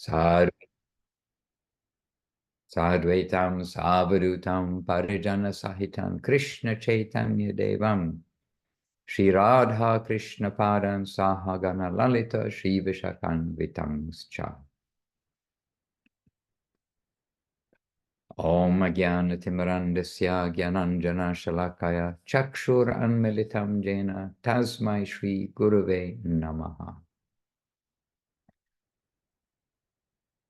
Sadvaitam Savadutam Parijana Sahitam Krishna Chaitanya Devam Shri Radha Krishna Padam Sahagana Lalita Shri Vishakanvitam Scha Om Jnanatimirandasya Jnananjana Shalakaya Chakshur Anmilitam Jena Tasmai Shri Gurave Namaha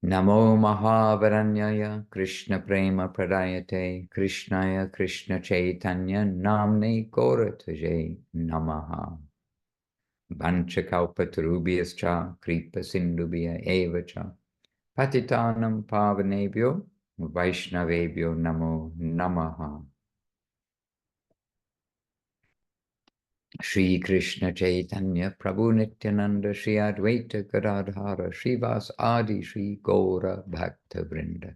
Namo Mahavaranyaya Krishna Prema Pradayate Krishnaya Krishna Chaitanya Namne Gaurataje Namaha Vanchakalpatarubhyascha Kripa Sindhubhya Evacha Patitanam Pavanebhyo Vaishnavebhyo Namo Namaha Shri Krishna Chaitanya Prabhu Nityananda Shri Advaita Gadadhara Srivas Adi Shri Gaura Bhakta Vrinda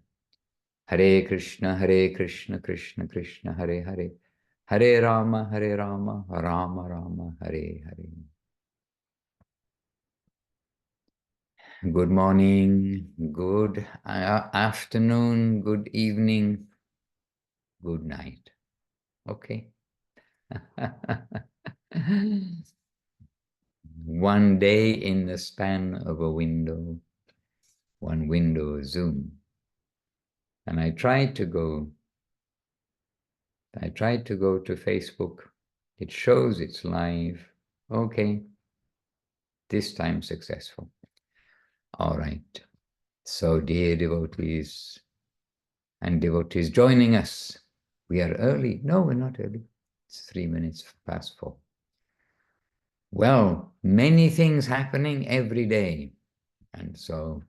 Hare Krishna Krishna Krishna Hare Hare Hare Rama Rama Rama Hare Hare. Good morning, good afternoon, good evening, good night. Okay. One day in the span of a window, one window of Zoom. And I tried to go to Facebook. It shows it's live. Okay. This time successful. All right. So dear devotees and devotees joining us, we are early. No, we're not early. It's 3 minutes past 4. Well, many things happening every day. And so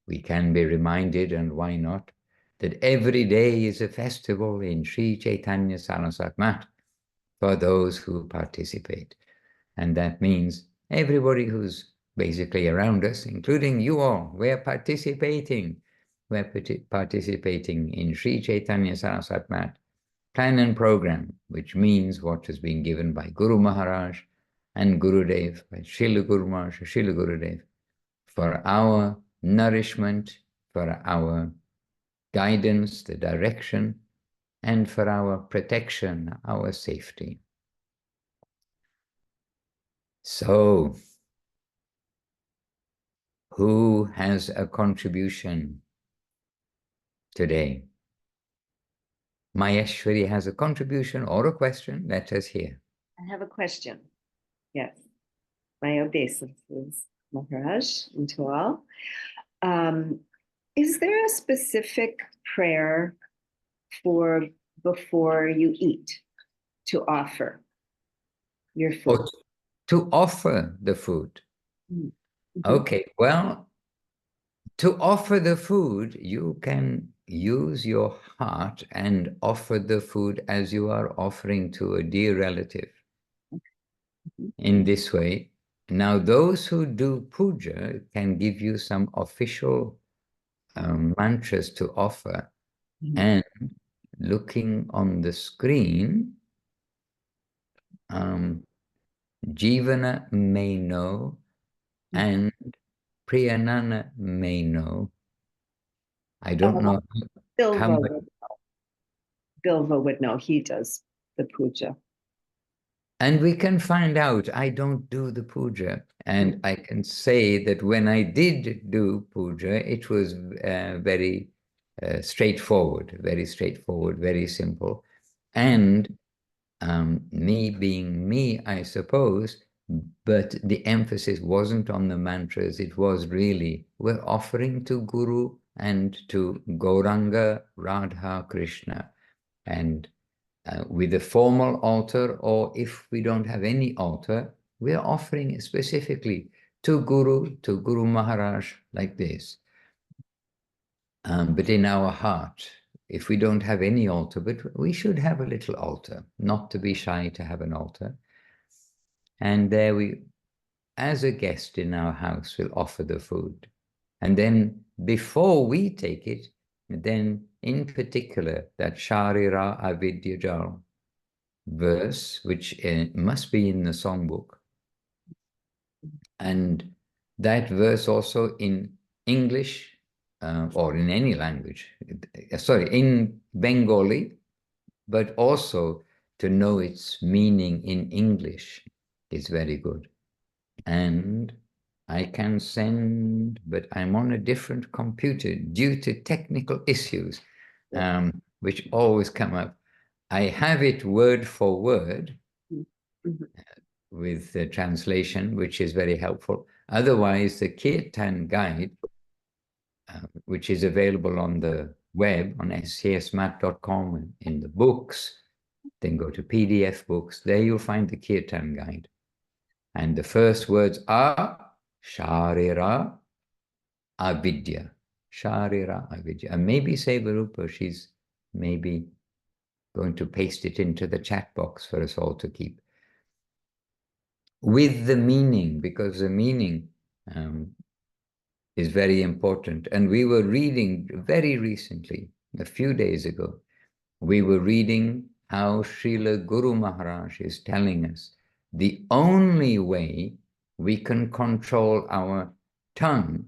we can be reminded, and why not, that every day is a festival in Sri Chaitanya Saraswat Math for those who participate. And that means everybody who's basically around us, including you all, we're participating. We're participating in Sri Chaitanya Saraswat Math plan and program, which means what has been given by Guru Maharaj and Gurudev, by Srila Guru Maharaj, Srila Gurudev, for our nourishment, for our guidance, the direction, and for our protection, our safety. So, who has a contribution today? Maheshwari has a contribution or a question. Let us hear. I have a question. Yes. My obeisances, Maharaj, and to all. Is there a specific prayer for before you eat to offer your food? Oh, to offer the food. Mm-hmm. Okay, well, to offer the food, you can use your heart and offer the food as you are offering to a dear relative. Mm-hmm. In this way. Now, those who do puja can give you some official mantras to offer. Mm-hmm. And looking on the screen, Jivana may know and Priyanana may know. I don't know how much. Bilva would know. He does the puja. And we can find out. I don't do the puja. And I can say that when I did do puja, it was very straightforward, very simple. And me being me, I suppose, but the emphasis wasn't on the mantras. It was really, we're offering to Guru and to Gauranga, Radha, Krishna. And with a formal altar, or if we don't have any altar, we're offering specifically to Guru Maharaj, like this. But in our heart, if we don't have any altar, but we should have a little altar, not to be shy to have an altar. And there we, as a guest in our house, will offer the food. And then before we take it, then in particular, that Sharira Avidya Jal verse, which must be in the songbook. And that verse also in English or in any language, sorry, in Bengali, but also to know its meaning in English is very good. And I can send, but I'm on a different computer due to technical issues, which always come up. I have it word for word with the translation, which is very helpful. Otherwise, the Kirtan guide, which is available on the web, on scsmat.com, in the books, then go to PDF books. There you'll find the Kirtan guide. And the first words are Sharira Avidya. Sharira Avidya. And maybe Sevarupa, she's maybe going to paste it into the chat box for us all to keep. With the meaning, because the meaning is very important. And we were reading very recently, a few days ago, we were reading how Srila Guru Maharaj is telling us the only way we can control our tongue,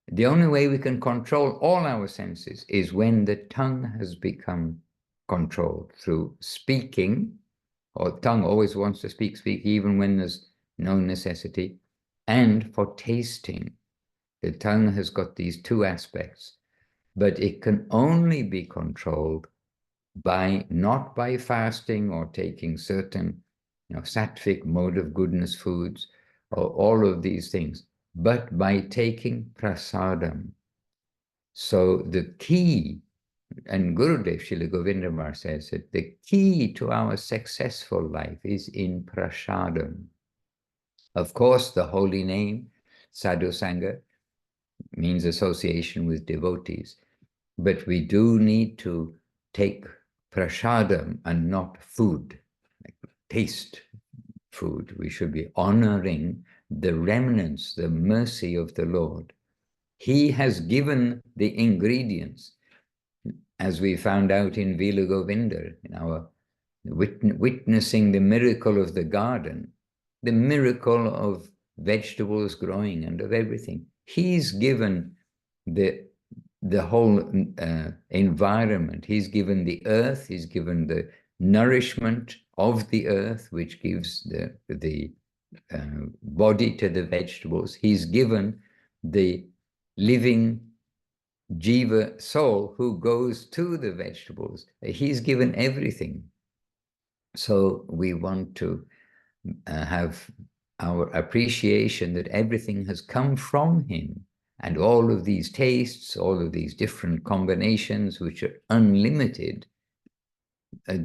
the only way we can control all our senses is when the tongue has become controlled through speaking, or tongue always wants to speak, even when there's no necessity, and for tasting. The tongue has got these two aspects, but it can only be controlled by, not by fasting or taking certain, sattvic mode of goodness foods, or all of these things, but by taking prasadam. So the key, and Gurudev Srila Govindamar says that the key to our successful life is in prasadam. Of course, the holy name, sadhu sangha, means association with devotees, but we do need to take prasadam and not food, like taste food. We should be honoring the remnants, the mercy of the Lord. He has given the ingredients, as we found out in Vila Govinda, in our witnessing the miracle of the garden, the miracle of vegetables growing and of everything. He's given the whole environment. He's given the earth, he's given the nourishment of the earth, which gives the body to the vegetables. He's given the living jiva soul who goes to the vegetables. He's given everything. So we want to have our appreciation that everything has come from him, and all of these tastes, all of these different combinations, which are unlimited,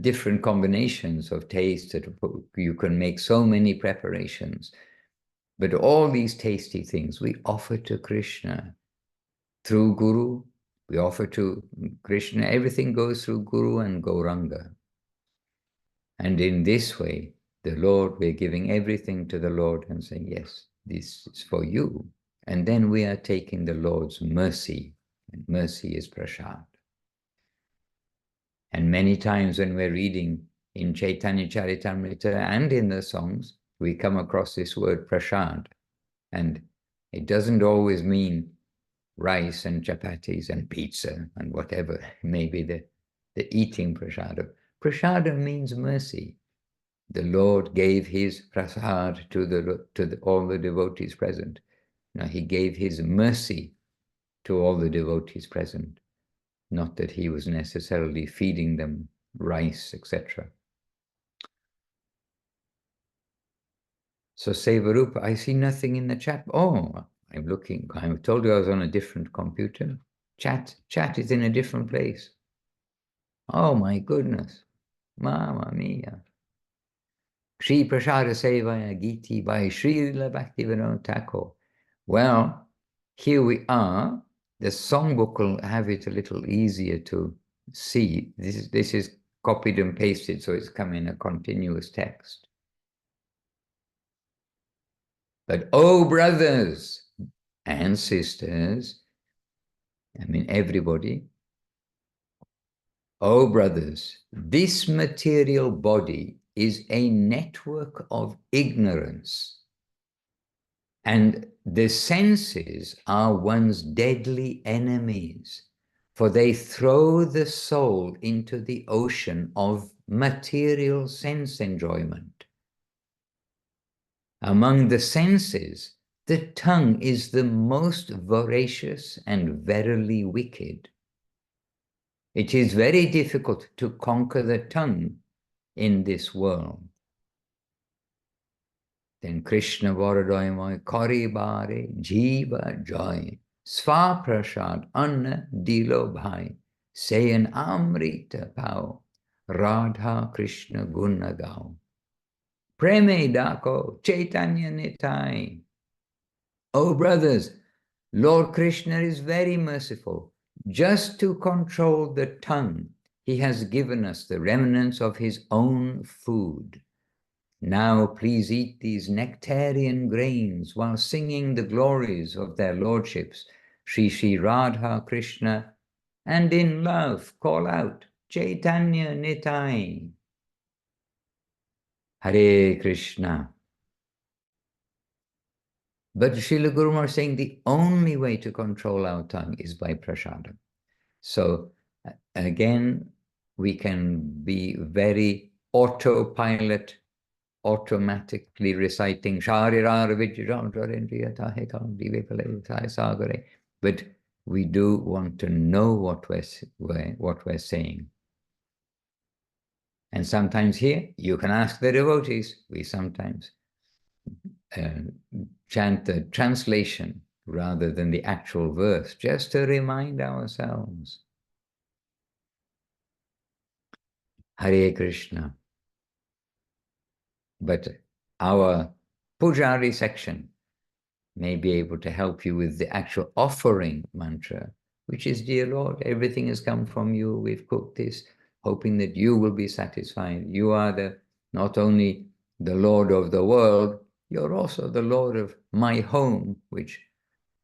different combinations of tastes that you can make so many preparations. But all these tasty things we offer to Krishna through Guru. We offer to Krishna. Everything goes through Guru and Gauranga. And in this way, the Lord, we're giving everything to the Lord and saying, yes, this is for you. And then we are taking the Lord's mercy, and mercy is prasad. And many times when we're reading in Chaitanya Charitamrita and in the songs, we come across this word prasad. And it doesn't always mean rice and chapatis and pizza and whatever, maybe the eating prasadam. Prasadam means mercy. The Lord gave his prasad to all the devotees present. Now, he gave his mercy to all the devotees present, not that he was necessarily feeding them rice, etc. So Sevarupa, I see nothing in the chat. Oh, I'm looking. I told you I was on a different computer. Chat is in a different place. Oh my goodness. Mamma mia. Shri Prasada Sevaya Giti by Srila Bhaktivinoda Thakur. Well, here we are. The songbook will have it a little easier to see. This is copied and pasted, so it's come in a continuous text. But oh, brothers and sisters, I mean everybody, oh, brothers, this material body is a network of ignorance And the senses are one's deadly enemies, for they throw the soul into the ocean of material sense enjoyment. Among the senses, the tongue is the most voracious and verily wicked. It is very difficult to conquer the tongue in this world. Then Krishna Varadoimoy Kori Bare Jiva Joy Sva Prasad Anna Dilo Bhai Sayan Amrita Pao Radha Krishna Gunagao Preme Dako Chaitanya Nitai. Oh brothers, Lord Krishna is very merciful. Just to control the tongue, he has given us the remnants of his own food. Now please eat these nectarian grains while singing the glories of their lordships, Sri Sri Radha Krishna, and in love call out Chaitanya Nitai. Hare Krishna. But Srila Guru Maharaj saying the only way to control our tongue is by prasadam. So again, we can be very autopilot, automatically reciting but we do want to know what we're saying. And sometimes here, you can ask the devotees, we sometimes chant the translation rather than the actual verse, just to remind ourselves. Hare Krishna. But our Pujari section may be able to help you with the actual offering mantra, which is, Dear Lord, everything has come from you. We've cooked this, hoping that you will be satisfied. You are not only the Lord of the world, you're also the Lord of my home, which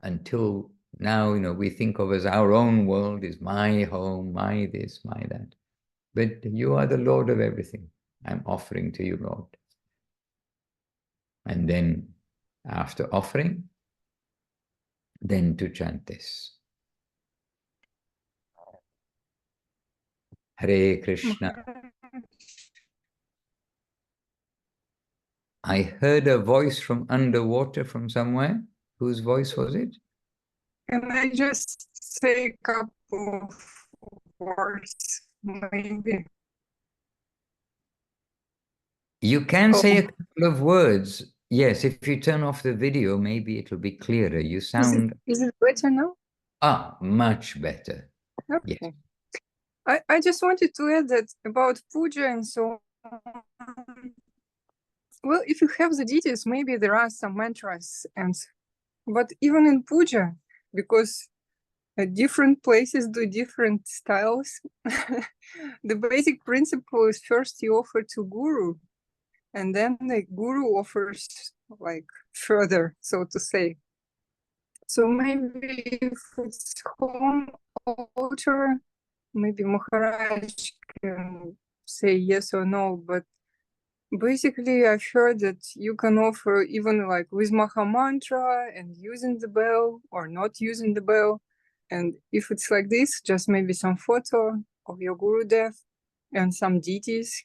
until now, we think of as our own world is my home, my this, my that. But you are the Lord of everything. I'm offering to you, Lord. And then after offering, then to chant this. Hare Krishna. I heard a voice from underwater from somewhere. Whose voice was it? Can I just say a couple of words, maybe? You can say a couple of words. Yes, if you turn off the video, maybe it'll be clearer. You sound... Is it better now? Much better. Okay. Yes. I just wanted to add that about puja and so on. Well, if you have the details, maybe there are some mantras, but even in puja, because different places do different styles, the basic principle is first you offer to Guru, and then the Guru offers like further, so to say. So maybe if it's home altar, maybe Maharaj can say yes or no, but basically I've heard that you can offer even like with Maha Mantra and using the bell or not using the bell. And if it's like this, just maybe some photo of your Gurudev and some deities.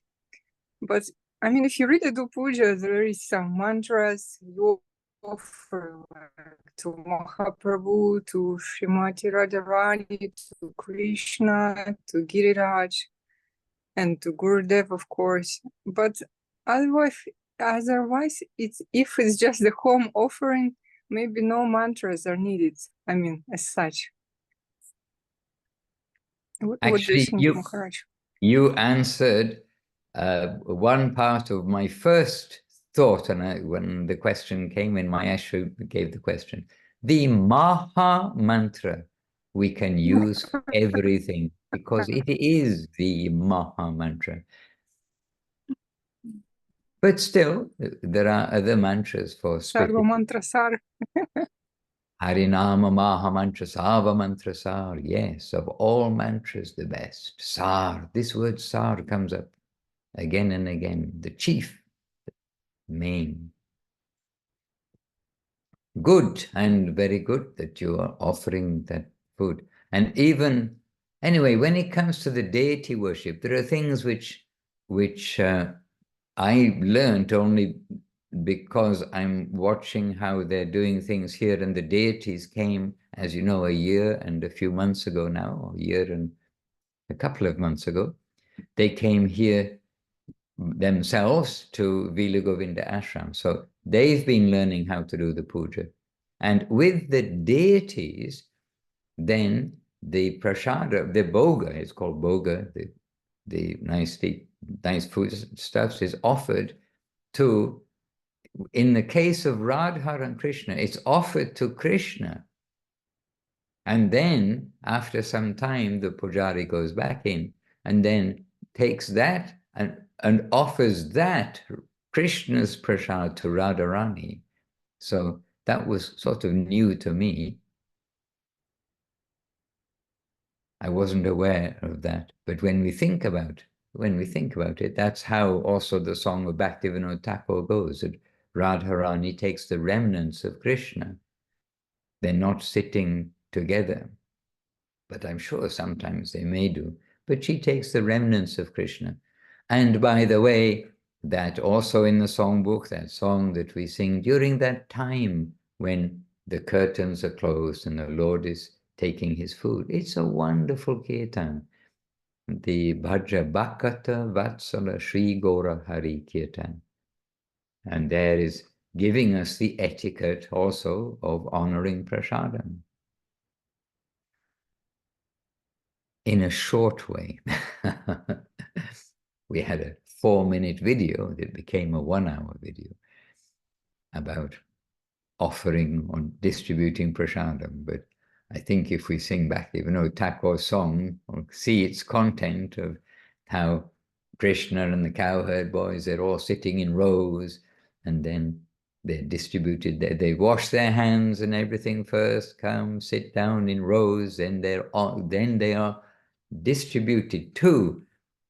But I mean, if you really do puja, there is some mantras you offer like, to Mahaprabhu, to Srimati Radharani, to Krishna, to Giriraj, and to Gurudev, of course. But otherwise, it's if it's just the home offering, maybe no mantras are needed. I mean, as such. What do you think, Maharaj? You answered one part of my first thought, and when the question came in, my Ashu gave the question. The Maha Mantra we can use for everything because it is the Maha Mantra. But still, there are other mantras for Sarva Mantra Sar. Harinama Maha Mantra Sava Mantra Sar. Yes, of all mantras, the best. Sar. This word Sar comes up again and again. The chief, the main. good and very good that you are offering that food. And even, anyway, when it comes to the deity worship, there are things which I learned only because I'm watching how they're doing things here, and the deities came, as you know, a year and a few months ago now, or a year and a couple of months ago. They came here themselves to Vila Govinda ashram. So they've been learning how to do the puja. And with the deities, then the prasada, the bhoga, it's called bhoga, the nice food stuffs is offered to, in the case of Radha and Krishna, it's offered to Krishna. And then after some time, the pujari goes back in and then takes that and offers that Krishna's prasad to Radharani. So that was sort of new to me. I wasn't aware of that. But when we think about it, that's how also the song of Bhaktivinoda Thakur goes, that Radharani takes the remnants of Krishna. They're not sitting together, but I'm sure sometimes they may do. But she takes the remnants of Krishna. And by the way, that also in the songbook, that song that we sing during that time when the curtains are closed and the Lord is taking his food, it's a wonderful kirtan. The Bhaja Bhakata Vatsala Sri Gora Hari Kirtan. And there is giving us the etiquette also of honoring prasadam in a short way. We had a 4-minute video that became a 1-hour video about offering or distributing prasadam. But I think if we sing back, even though Thakur's song, or see its content of how Krishna and the cowherd boys, they're all sitting in rows, and then they're distributed. They wash their hands and everything first, come sit down in rows, and then they are distributed to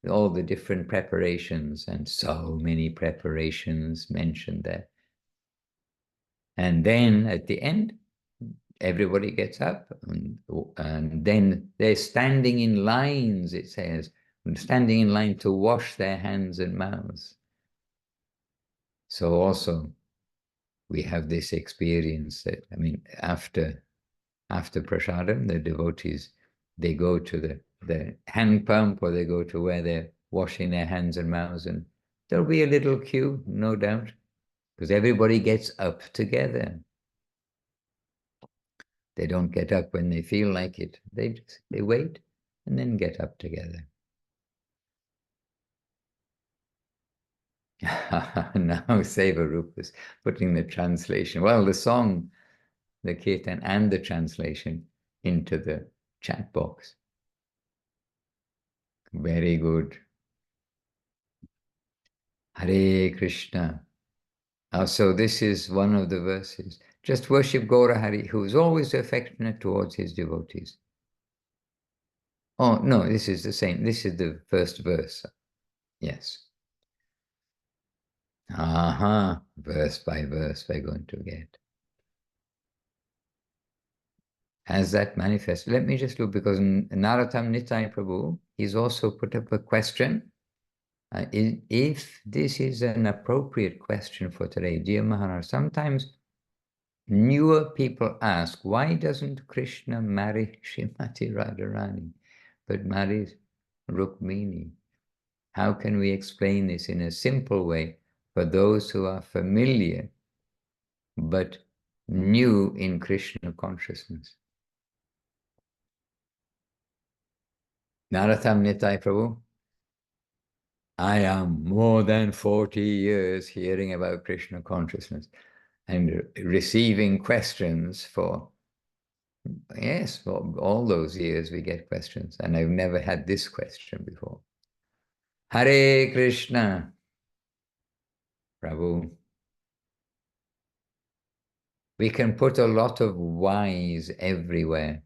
all the different preparations, and so many preparations mentioned there. And then at the end, everybody gets up, and then they're standing in lines, it says, standing in line to wash their hands and mouths. So also, we have this experience that, I mean, after prasadam, the devotees, they go to the hand pump, or they go to where they're washing their hands and mouths, and there'll be a little queue, no doubt, because everybody gets up together. They don't get up when they feel like it. They wait and then get up together. Now Sevarupa's putting the translation, well, the song, the kirtan, and the translation into the chat box. Very good. Hare Krishna. So this is one of the verses. Just worship Gaura Hari, who is always affectionate towards his devotees. Oh, no, this is the same. This is the first verse. Yes. Verse by verse we're going to get. Has that manifested? Let me just look, because Narottam Nitai Prabhu, he's also put up a question. If this is an appropriate question for today, dear Maharaj, sometimes newer people ask, why doesn't Krishna marry Srimati Radharani, but marries Rukmini? How can we explain this in a simple way for those who are familiar but new in Krishna consciousness? Narottam Nitai Prabhu, I am more than 40 years hearing about Krishna consciousness and receiving questions for, yes, for all those years we get questions, and I've never had this question before. Hare Krishna, Prabhu. We can put a lot of whys everywhere.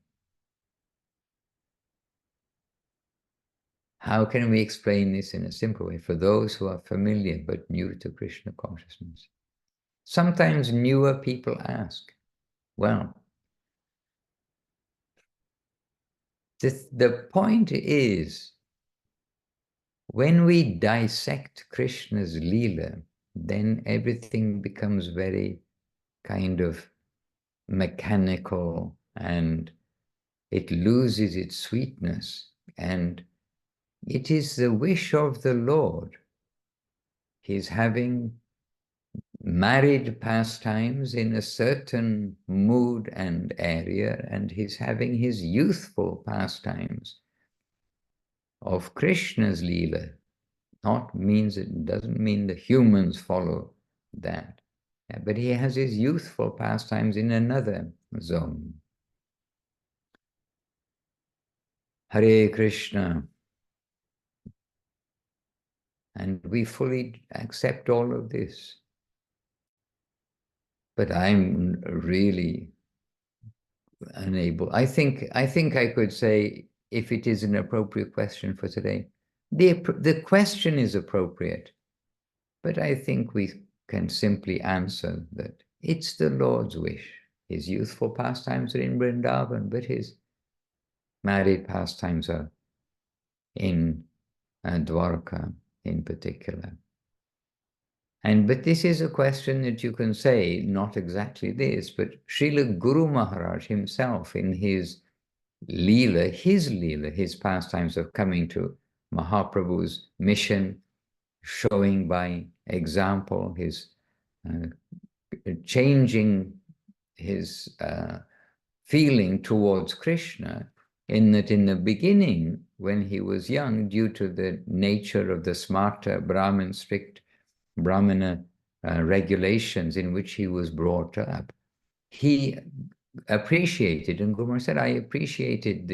How can we explain this in a simple way for those who are familiar but new to Krishna consciousness? Sometimes newer people ask, Well, the point is, when we dissect Krishna's Leela, then everything becomes very kind of mechanical and it loses its sweetness. And it is the wish of the Lord. He's having married pastimes in a certain mood and area, and he's having his youthful pastimes of Krishna's Leela. It doesn't mean the humans follow that. But he has his youthful pastimes in another zone. Hare Krishna. And we fully accept all of this. But I'm really unable. I think I could say, if it is an appropriate question for today, the question is appropriate, but I think we can simply answer that it's the Lord's wish. His youthful pastimes are in Vrindavan, but his married pastimes are in Dwarka in particular. But this is a question that you can say, not exactly this, but Srila Guru Maharaj himself in his Leela, his pastimes of coming to Mahaprabhu's mission, showing by example, his changing his feeling towards Krishna, in that in the beginning, when he was young, due to the nature of the smarta Brahmin, strict Brahmana regulations in which he was brought up, he appreciated, and Guru Maharaj said, I appreciated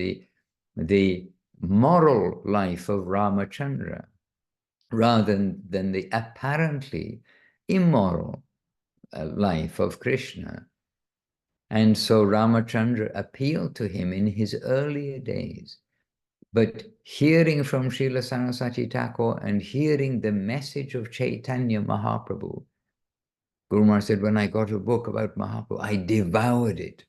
the moral life of Ramachandra rather than the apparently immoral life of Krishna. And so Ramachandra appealed to him in his earlier days. But hearing from Srila Saraswati Thakur and hearing the message of Chaitanya Mahaprabhu, Guru Maharaj said, when I got a book about Mahaprabhu, I devoured it.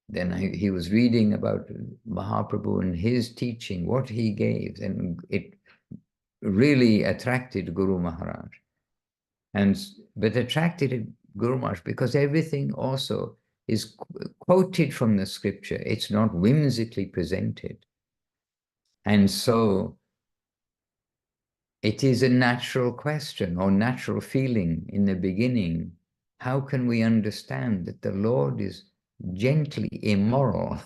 Then he was reading about Mahaprabhu and his teaching, what he gave, and it really attracted Guru Maharaj. But attracted Guru Maharaj because everything also is quoted from the scripture. It's not whimsically presented. And so it is a natural question or natural feeling in the beginning. How can we understand that the Lord is gently immoral,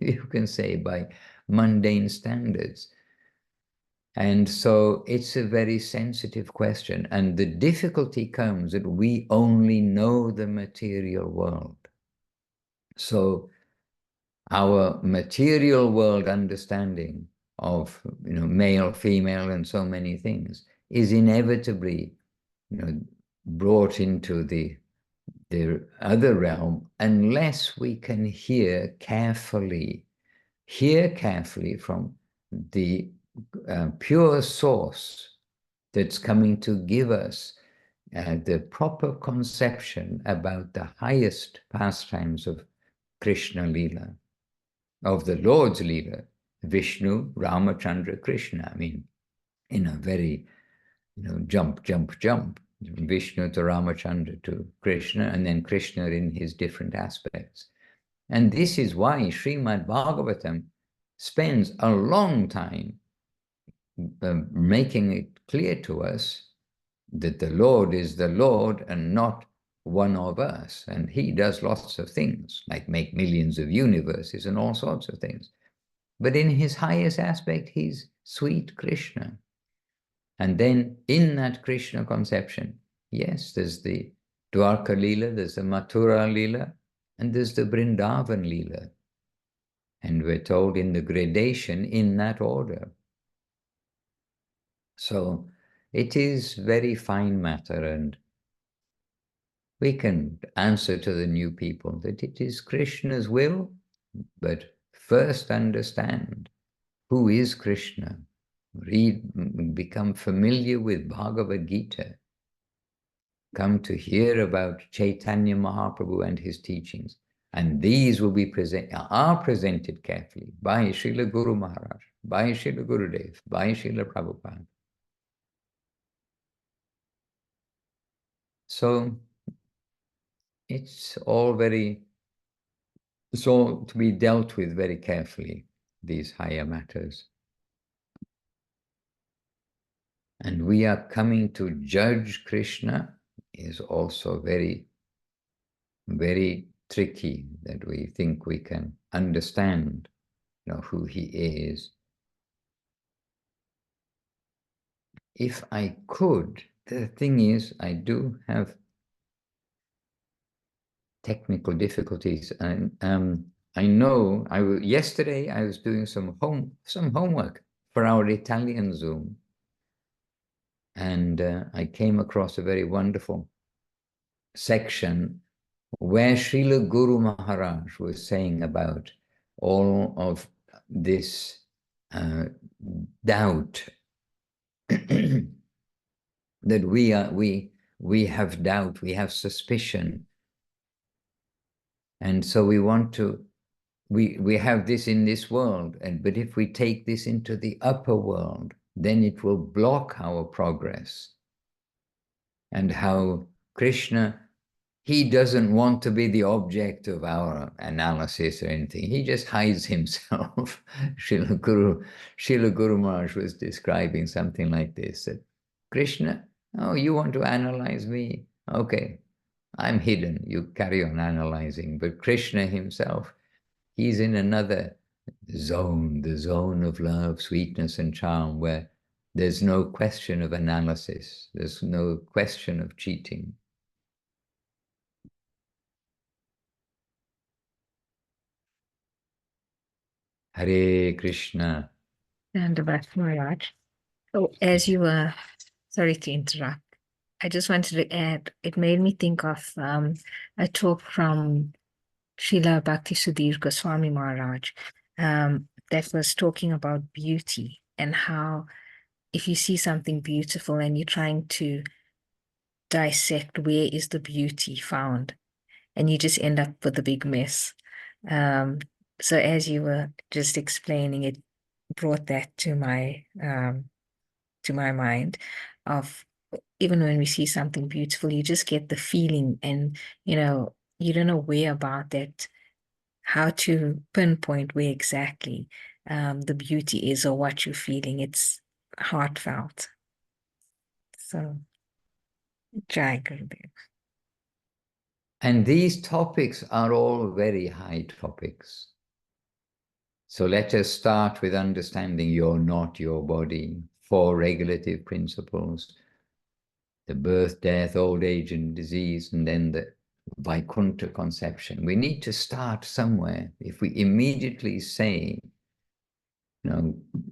you can say, by mundane standards? And so it's a very sensitive question. And the difficulty comes that we only know the material world. So our material world understanding of male, female, and so many things is inevitably brought into the other realm unless we can hear carefully from the pure source that's coming to give us the proper conception about the highest pastimes of Krishna Leela, of the Lord's Leela, Vishnu, Ramachandra, Krishna. I mean, in a very, jump, Vishnu to Ramachandra to Krishna, and then Krishna in his different aspects. And this is why Srimad Bhagavatam spends a long time making it clear to us that the Lord is the Lord and not one of us. And he does lots of things, like make millions of universes and all sorts of things. But in his highest aspect, he's sweet Krishna. And then in that Krishna conception, yes, there's the Dwarka Leela, there's the Mathura Leela, and there's the Vrindavan Leela. And we're told in the gradation in that order. So it is very fine matter, and we can answer to the new people that it is Krishna's will, but first understand who is Krishna. Read, become familiar with Bhagavad Gita. Come to hear about Chaitanya Mahaprabhu and his teachings, And these will be are presented carefully by Srila Guru Maharaj, by Srila Gurudev, by Srila Prabhupada. So it's all to be dealt with very carefully, these higher matters. And we are coming to judge Krishna is also very, very tricky, that we think we can understand, who he is. If I could, the thing is, I do have technical difficulties, and I know yesterday I was doing some homework for our Italian Zoom, and I came across a very wonderful section where Srila Guru Maharaj was saying about all of this doubt that we have doubt, we have suspicion, and so we want to we have this in this world, but if we take this into the upper world, then it will block our progress. And how Krishna, he doesn't want to be the object of our analysis or anything. He just hides himself. Srila Guru Maharaj was describing something like this, that Krishna, oh, you want to analyze me? Okay, I'm hidden. You carry on analyzing. But Krishna himself, he's in another zone, the zone of love, sweetness, and charm, where there's no question of analysis. There's no question of cheating. Hare Krishna. And Maharaj. So as you were, sorry to interrupt, I just wanted to add, it made me think of a talk from Srila Bhakti Sudhir Goswami Maharaj that was talking about beauty, and how if you see something beautiful and you're trying to dissect where is the beauty found, and you just end up with a big mess. So as you were just explaining, it brought that to my mind of, even when we see something beautiful, you just get the feeling, and you don't know where about that, how to pinpoint where exactly the beauty is or what you're feeling. It's heartfelt. So, Jai Gurudev. And these topics are all very high topics. So let us start with understanding you're not your body, 4 regulative principles, the birth, death, old age, and disease, and then the Vaikuntha conception. We need to start somewhere. If we immediately say,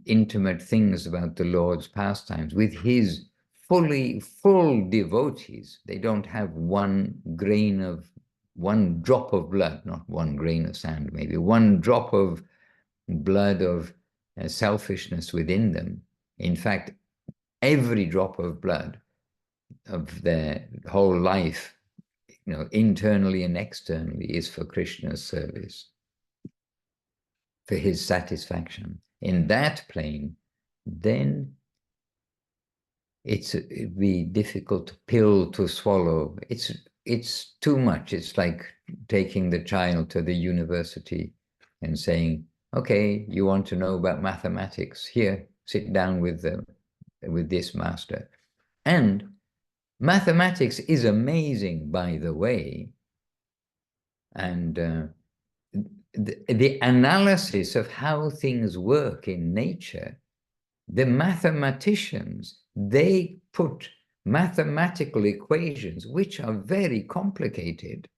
intimate things about the Lord's pastimes with his full devotees, they don't have one drop of blood, not one grain of sand, maybe one drop of blood of selfishness within them. In fact, every drop of blood of their whole life, internally and externally, is for Krishna's service, for his satisfaction. In that plane, then it'd be difficult pill to swallow. It's too much. It's like taking the child to the university and saying, okay, you want to know about mathematics? Here, sit down with this master. And mathematics is amazing, by the way. And the analysis of how things work in nature, the mathematicians, they put mathematical equations which are very complicated,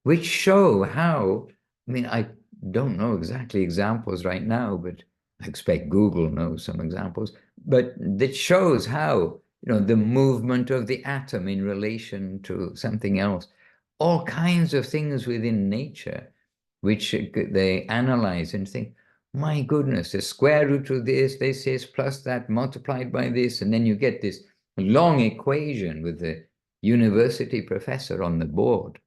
which show how, I don't know exactly examples right now, but I expect Google knows some examples, but that shows how, the movement of the atom in relation to something else, all kinds of things within nature, which they analyze and think, my goodness, the square root of this is plus that multiplied by this, and then you get this long equation with the university professor on the board.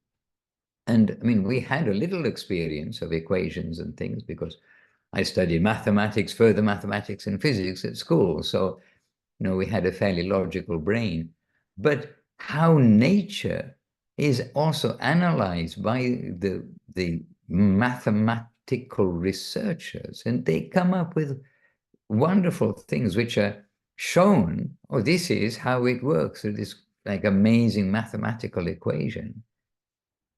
And I mean, we had a little experience of equations and things because I studied mathematics, further mathematics and physics at school. So, you know, we had a fairly logical brain. But how nature is also analyzed by the mathematical researchers, and they come up with wonderful things which are shown, oh, this is how it works through this like amazing mathematical equation.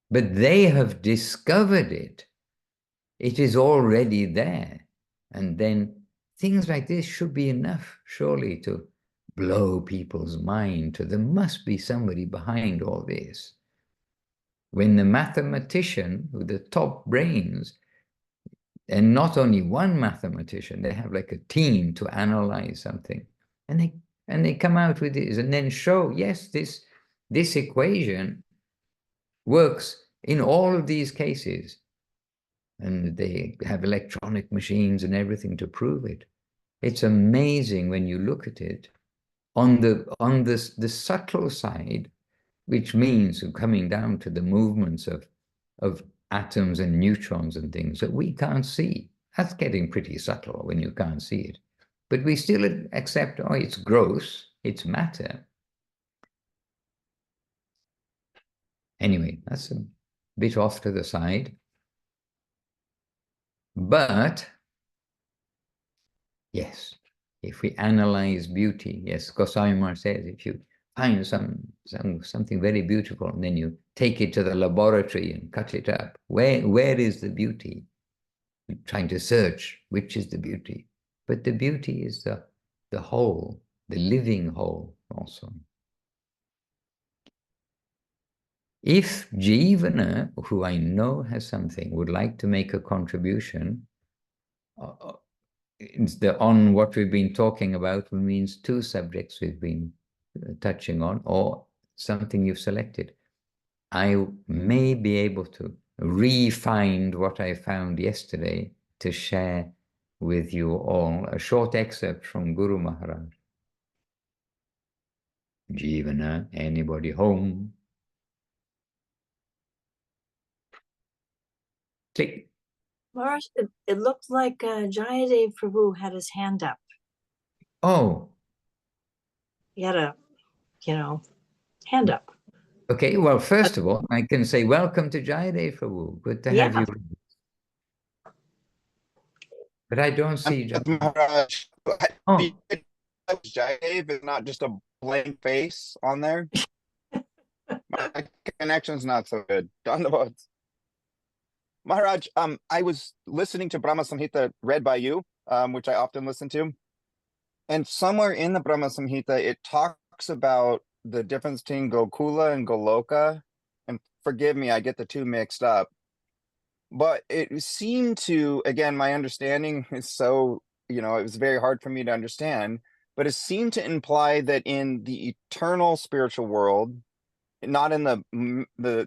But they have discovered it. It is already there. And then things like this should be enough, surely, to blow people's mind to there must be somebody behind all this. When the mathematician with the top brains, and not only one mathematician, they have like a team to analyze something, and they come out with this and then show, yes, this equation works in all of these cases. And they have electronic machines and everything to prove it. It's amazing when you look at it on the subtle side, which means coming down to the movements of atoms and neutrons and things that we can't see. That's getting pretty subtle when you can't see it. But we still accept, oh, it's gross, it's matter. Anyway, that's a bit off to the side. But yes, if we analyze beauty, yes, Goswami says, if you find something very beautiful, and then you take it to the laboratory and cut it up, where is the beauty? You're trying to search which is the beauty. But the beauty is the whole, the living whole also. If Jivana, who I know has something, would like to make a contribution, on what we've been talking about means two subjects we've been touching on, or something you've selected. I may be able to re-find what I found yesterday to share with you all, a short excerpt from Guru Maharaj. Jivana, anybody home? Click. Maharaj, it looked like Jayadev Prabhu had his hand up. Oh. He had a, hand up. Okay, well, first of all, I can say welcome to Jayadev Prabhu. Good to have you. But I don't see Maharaj. Oh. Jayadev is not just a blank face on there. My connection's not so good. Dandavad. Maharaj, I was listening to Brahma Samhita read by you, which I often listen to. And somewhere in the Brahma Samhita, it talks about the difference between Gokula and Goloka. And forgive me, I get the two mixed up. But it seemed to, again, my understanding is so, it was very hard for me to understand, but it seemed to imply that in the eternal spiritual world, not in the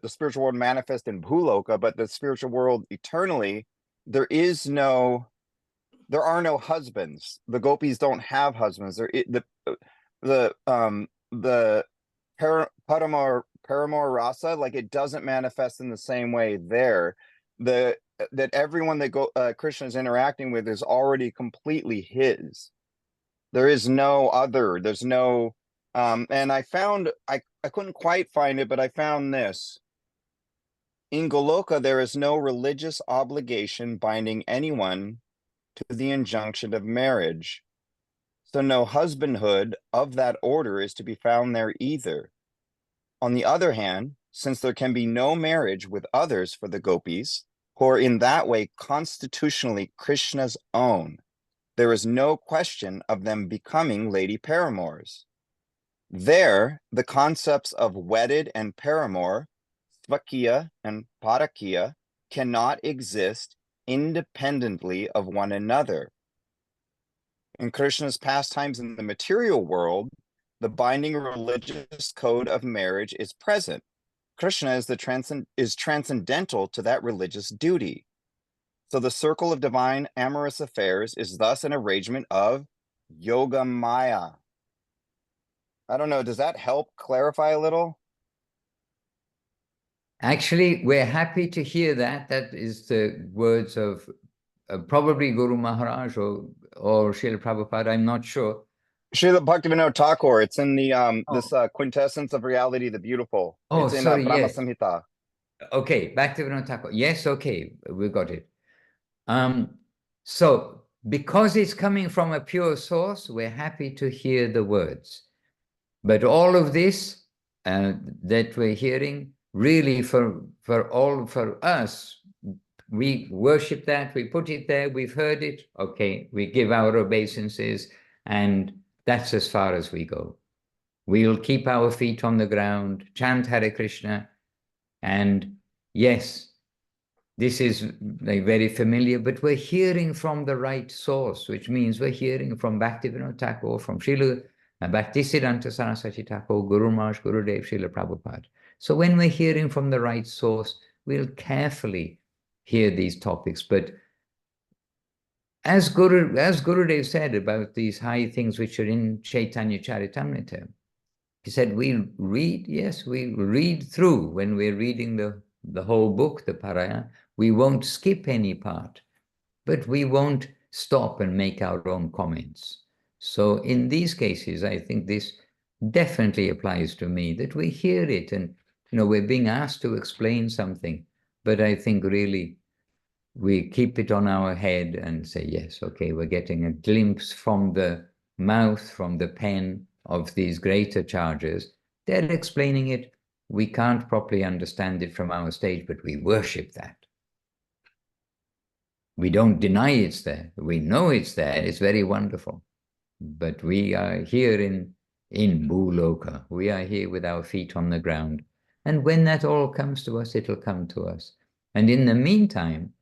spiritual world manifest in Bhuloka, but the spiritual world eternally, there are no husbands. The gopis don't have husbands. The paramor rasa, like it doesn't manifest in the same way there. That everyone that Krishna is interacting with is already completely his. There is no other. There's no. And I found I couldn't quite find it, but I found this. In Goloka, there is no religious obligation binding anyone to the injunction of marriage. So no husbandhood of that order is to be found there either. On the other hand, since there can be no marriage with others for the gopis, who are in that way constitutionally Krishna's own, there is no question of them becoming lady paramours. There, the concepts of wedded and paramour, svakiya and parakiya, cannot exist independently of one another. In Krishna's pastimes in the material world, the binding religious code of marriage is present. Krishna is transcendental to that religious duty. So the circle of divine amorous affairs is thus an arrangement of yoga maya. I don't know, does that help clarify a little? Actually, we're happy to hear that. That is the words of probably Guru Maharaj or Srila Prabhupada, I'm not sure. Srila Bhaktivinoda Thakur, it's in the this Quintessence of Reality, the Beautiful. Oh, It's in sorry, Brahma yes. Samhita. Okay, back to Vinod Thakur. Yes, okay, we got it. So because it's coming from a pure source, we're happy to hear the words. But all of this that we're hearing, really for us, we worship that, we put it there, we've heard it, okay, we give our obeisances, and that's as far as we go. We'll keep our feet on the ground, chant Hare Krishna, and yes, this is like very familiar, but we're hearing from the right source, which means we're hearing from Bhaktivinoda Thakur, from Srila Bhaktisiddhanta Saraswati Thakur, Guru Maharaj, Gurudev, Srila Prabhupada. So when we're hearing from the right source, we'll carefully hear these topics. But as Gurudev said about these high things which are in Chaitanya Charitamrita, he said, we'll read, yes, we'll read through when we're reading the whole book, the Paraya. We won't skip any part, but we won't stop and make our own comments. So in these cases, I think this definitely applies to me, that we hear it and, we're being asked to explain something, but I think really we keep it on our head and say, yes, okay, we're getting a glimpse from the mouth, from the pen of these greater chargers. They're explaining it. We can't properly understand it from our stage, but we worship that. We don't deny it's there. We know it's there. It's very wonderful. But we are here in Bhuloka. We are here with our feet on the ground. And when that all comes to us, it'll come to us. And in the meantime,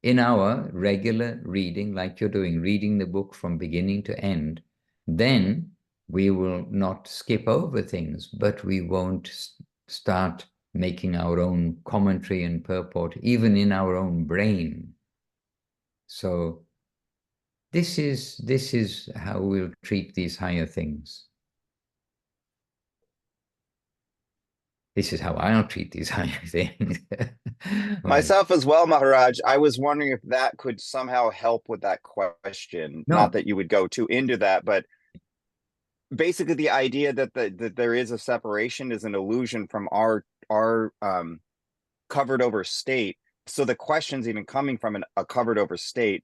in our regular reading, like you're doing, reading the book from beginning to end, then we will not skip over things, but we won't start making our own commentary and purport, even in our own brain. So this is how we'll treat these higher things. This is how I'll treat these higher things. Myself as well, Maharaj. I was wondering if that could somehow help with that question. No. Not that you would go too into that, but basically the idea that that there is a separation is an illusion from our covered over state. So the question's even coming from a covered over state,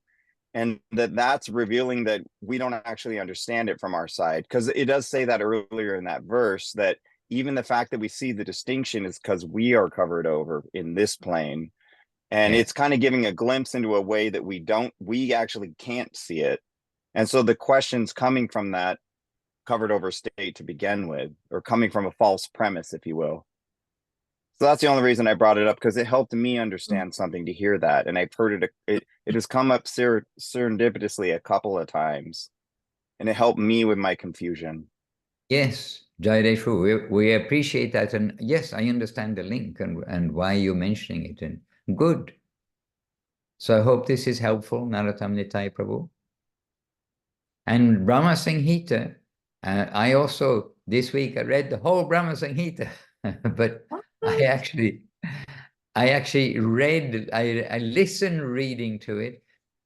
and that's revealing that we don't actually understand it from our side, because it does say that earlier in that verse that even the fact that we see the distinction is because we are covered over in this plane. And Yeah. it's kind of giving a glimpse into a way that we actually can't see it. And so the question's coming from that covered over state to begin with, or coming from a false premise, if you will. So that's the only reason I brought it up, because it helped me understand something to hear that. And I've heard it has come up serendipitously a couple of times, and it helped me with my confusion. Yes, Jayadeshu, we appreciate that. And yes, I understand the link and why you're mentioning it. And good. So I hope this is helpful, Narottam Nitai Prabhu. And Brahma Samhita, I also, this week, I read the whole Brahma Samhita, but I actually read, I listened reading to it.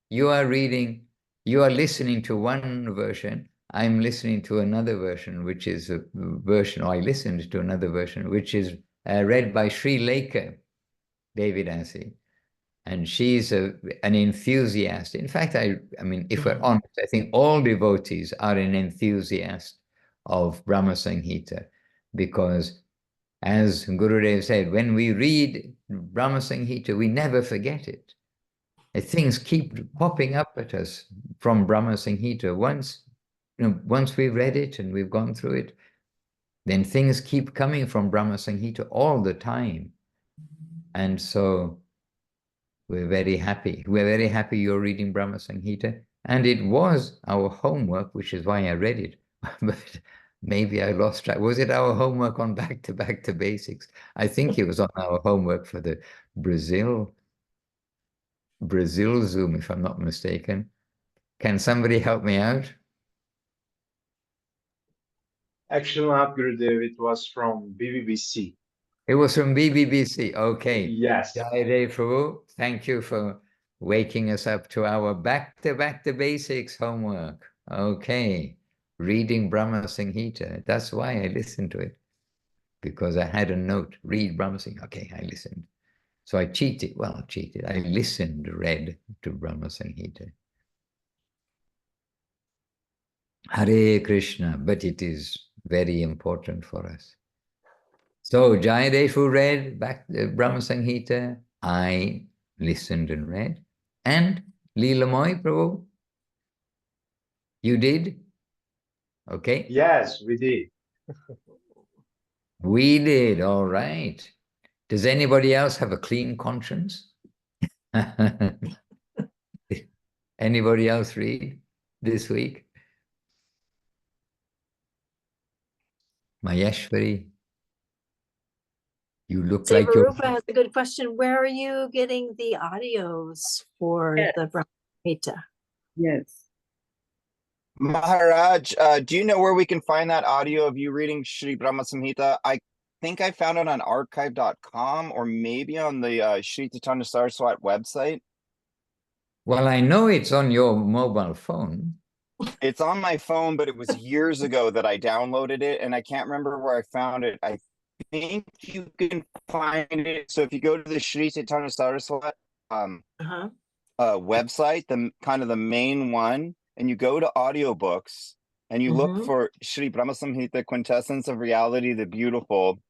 You are listening to one version. I'm listening to another version, which is a version, or I listened to another version, which is read by Sri Lekha Devidasi. And she's an enthusiast. In fact, I mean, if we're honest, I think all devotees are an enthusiast of Brahma Samhita, because as Gurudev said, when we read Brahma Samhita, we never forget it. Things keep popping up at us from Brahma Samhita. Once we've read it and we've gone through it, then things keep coming from Brahma Samhita all the time. And so we're very happy. We're very happy you're reading Brahma Samhita. And it was our homework, which is why I read it. But maybe I lost track. Was it our homework on back to basics? I think it was on our homework for the Brazil Zoom, if I'm not mistaken. Can somebody help me out? Actually, not Gurudev, it was from BBBC. It was from BBBC. Okay. Yes. Jai Prabhu, thank you for waking us up to our back to basics homework. Okay. Reading Brahma Samhita. That's why I listened to it. Because I had a note, read Brahma Samhita. Okay, I listened. So I cheated. Well, cheated. I read to Brahma Samhita. Hare Krishna, but it is very important for us. So Jayadev read back the Brahma Samhita. I listened and read. And Leelamoy Prabhu, you did? Okay. Yes, we did. We did. All right. Does anybody else have a clean conscience? Anybody else read this week? Maheshwari, you look like you're... Rupa has a good question. Where are you getting the audios for the Brahma Samhita? Yes. Maharaj, do you know where we can find that audio of you reading Shri Brahma Samhita? I think I found it on archive.com or maybe on the Shri Chaitanya Saraswat website. Well, I know it's on your mobile phone. It's on my phone, but it was years ago that I downloaded it, and I can't remember where I found it. I think you can find it. So if you go to the Shri Chaitanya Saraswat website, the kind of the main one, and you go to audiobooks and you look for Shri Brahma Samhita, Quintessence of Reality, the Beautiful,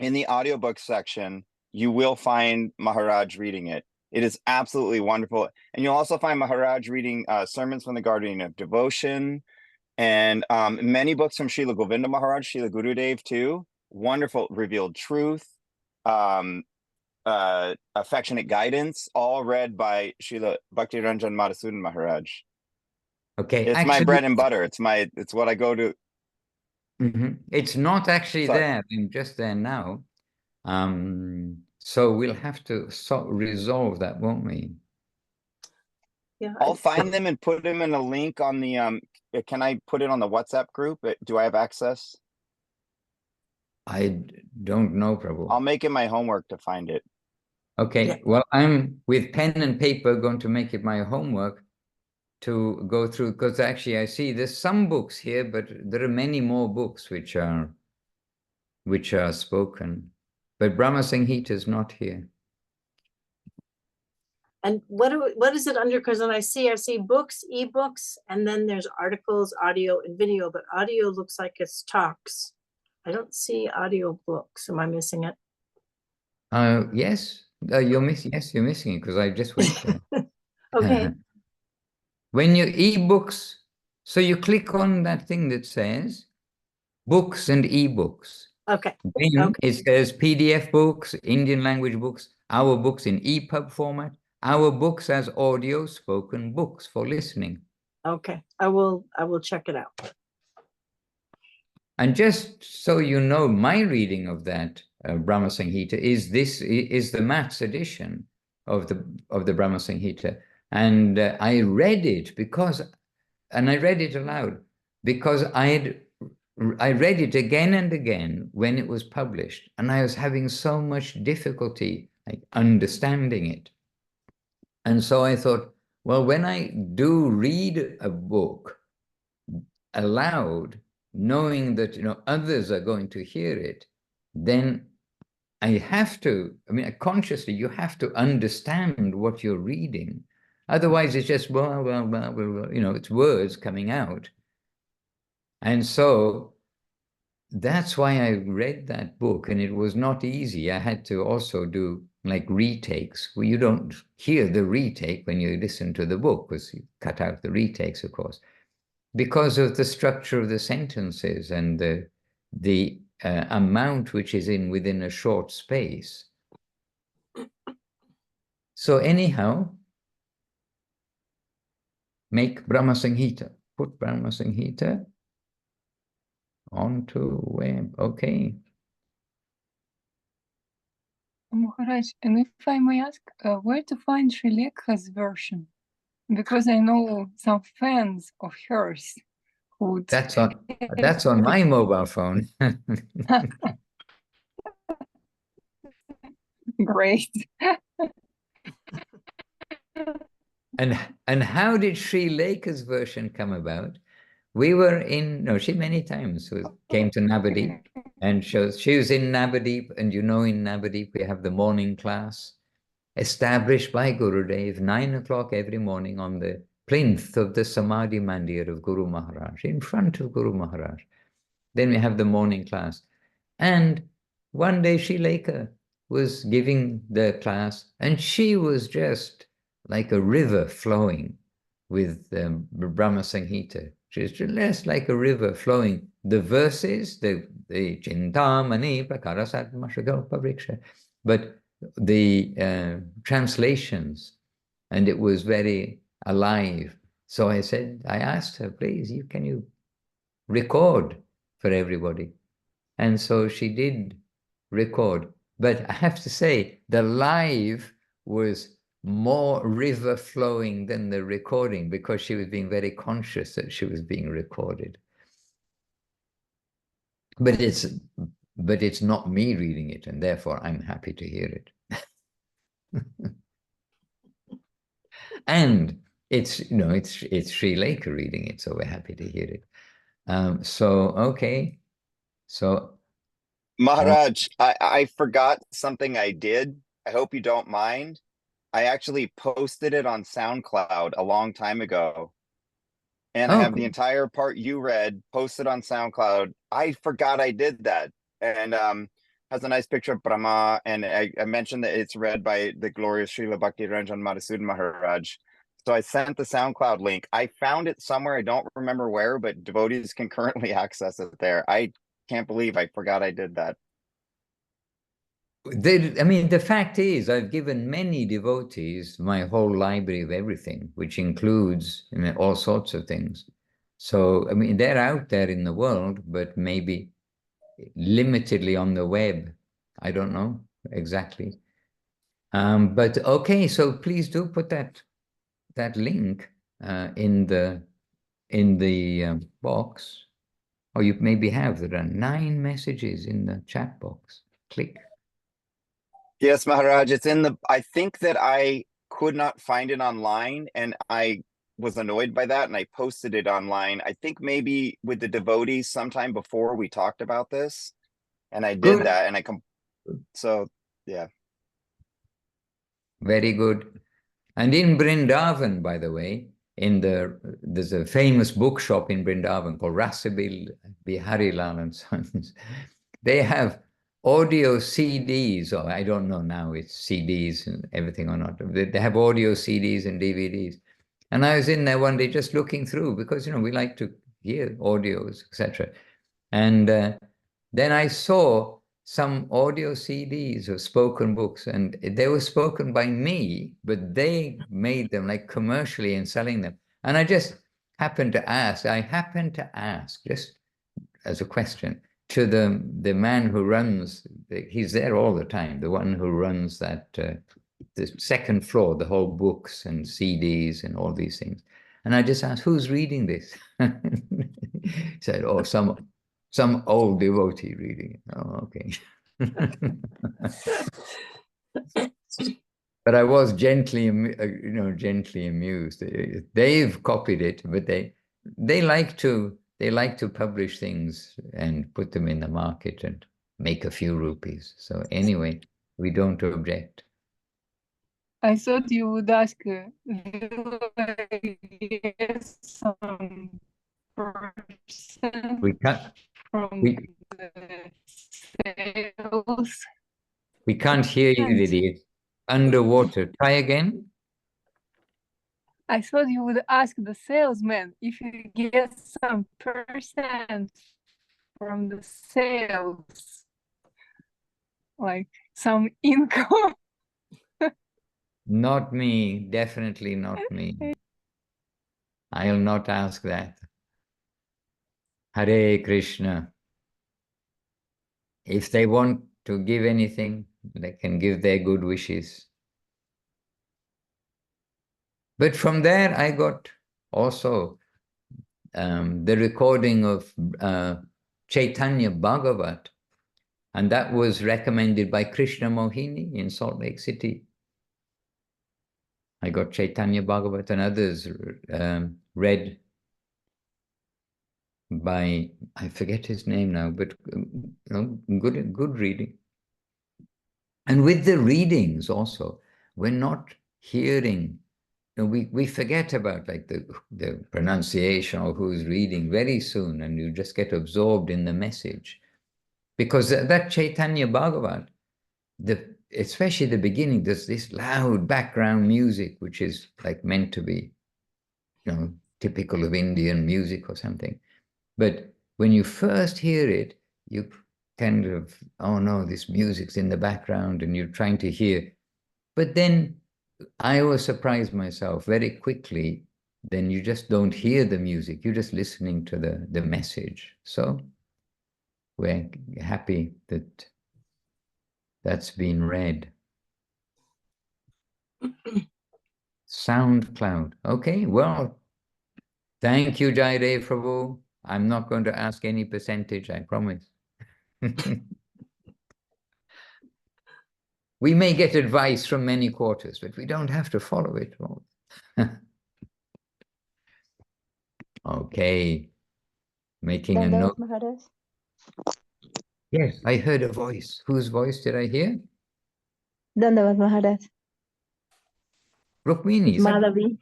in the audiobook section, you will find Maharaj reading it. It is absolutely wonderful. And you'll also find Maharaj reading sermons from the Guardian of Devotion and many books from Srila Govinda Maharaj, Srila Gurudev too. Wonderful Revealed Truth, Affectionate Guidance, all read by Srila Bhakti Ranjan Madhusudan Maharaj. Okay. It's actually, my bread and butter. It's what I go to. It's not actually Sorry. there. I'm just there now. So we'll have to resolve that, won't we? Yeah, I'll find them and put them in a link on the can I put it on the WhatsApp group? Do I have access? I don't know, Prabhu. I'll make it my homework to find it. Okay, Yeah. well, I'm with pen and paper going to make it my homework to go through, because actually I see there's some books here, but there are many more books which are spoken. But Brahma Samhita is not here. And what is it under? Because when I see books, ebooks, and then there's articles, audio, and video. But audio looks like it's talks. I don't see audio books. Am I missing it? Yes, you're missing. Yes, you're missing it because I just went there. Okay. When you ebooks, so you click on that thing that says books and ebooks. Okay. Then it says PDF books, Indian language books, our books in EPUB format, our books as audio spoken books for listening. Okay. I will check it out. And just so you know, my reading of that Brahma Samhita is the Matt's edition of the Brahma Samhita. And I read it and I read it aloud because I read it again and again when it was published, and I was having so much difficulty understanding it. And so I thought, well, when I do read a book aloud, knowing that others are going to hear it, then I have to, consciously, you have to understand what you're reading. Otherwise, it's just blah, blah, blah, blah, blah, it's words coming out. And so that's why I read that book, and it was not easy. I had to also do retakes. Well, you don't hear the retake when you listen to the book, because you cut out the retakes, of course, because of the structure of the sentences and the amount which is within a short space. So anyhow, make Brahma Samhita, put Brahma Samhita onto web. Okay. Maharaj, and if I may ask, where to find Sri Lekha's version? Because I know some fans of hers who would... That's on my mobile phone. Great. And how did Sri Leka's version come about? We were in, no, she many times came to Navadip, and she was in Navadip, and in Navadip we have the morning class established by Gurudev, 9 o'clock every morning on the plinth of the Samadhi Mandir of Guru Maharaj, in front of Guru Maharaj. Then we have the morning class. And one day Sri Leka was giving the class, and she was just like a river flowing with Brahma Sanghita. She's just like a river flowing. The verses, the Chintamani Prakarasat Mashagalpa Vriksha, but the translations, and it was very alive. So I asked her, please, can you record for everybody? And so she did record. But I have to say, the live was more river flowing than the recording, because she was being very conscious that she was being recorded. But it's not me reading it, and therefore I'm happy to hear it. And it's Sri Leka reading it, so we're happy to hear it. Okay. So Maharaj, I forgot something I did. I hope you don't mind. I actually posted it on SoundCloud a long time ago. And I have the entire part you read posted on SoundCloud. I forgot I did that. And has a nice picture of Brahma. And I mentioned that it's read by the glorious Srila Bhakti Ranjan Madhusudan Maharaj. So I sent the SoundCloud link. I found it somewhere. I don't remember where, but devotees can currently access it there. I can't believe I forgot I did that. The fact is, I've given many devotees my whole library of everything, which includes all sorts of things. So, they're out there in the world, but maybe limitedly on the web. I don't know exactly. But okay, so please do put that link in the box. Or you maybe have, there are 9 messages in the chat box. Click. Yes, Maharaj, it's in I think that I could not find it online, and I was annoyed by that, and I posted it online. I think maybe with the devotees sometime before we talked about this, and I did that, and so yeah. Very good. And in Brindavan, by the way, there's a famous bookshop in Brindavan called Rasabil Bihari Lal and Sons. They have audio CDs, or I don't know now it's CDs and everything or not. They have audio CDs and DVDs. And I was in there one day just looking through, because, we like to hear audios, etc. And then I saw some audio CDs of spoken books, and they were spoken by me, but they made them like commercially and selling them. And I just happened to ask, just as a question, to the man who runs, he's there all the time, the one who runs that, the second floor, the whole books and CDs and all these things. And I just asked, who's reading this? He said, oh, some old devotee reading it. Oh, okay. But I was gently amused. They've copied it, but they like to publish things and put them in the market and make a few rupees. So anyway, we don't object. I thought you would ask some percent We can't. from We, the sales. we can't hear you, Didi. It's underwater. Try again. I thought you would ask the salesman if you get some percent from the sales, like some income. Not me, definitely not me. I'll not ask that. Hare Krishna. If they want to give anything, they can give their good wishes. But from there, I got also the recording of Chaitanya Bhagavat, And that was recommended by Krishna Mohini in Salt Lake City. I got Chaitanya Bhagavat and others read by, I forget his name now, but good reading. And with the readings also, we're not hearing, we forget about like the pronunciation or who's reading very soon, and you just get absorbed in the message. Because that Chaitanya Bhagavat, especially the beginning, there's this loud background music, which is like meant to be, typical of Indian music or something. But when you first hear it, you kind of, oh no, this music's in the background and you're trying to hear. But then I always surprise myself very quickly. Then you just don't hear the music. You're just listening to the message. So we're happy that that's been read. SoundCloud. Okay, well, thank you, Jaidev Prabhu. I'm not going to ask any percentage, I promise. We may get advice from many quarters, but we don't have to follow it all. Okay, making a note. Maharaj. Yes, I heard a voice. Whose voice did I hear? Dandavat Maharaj. Rukmini. Is that Madhavi.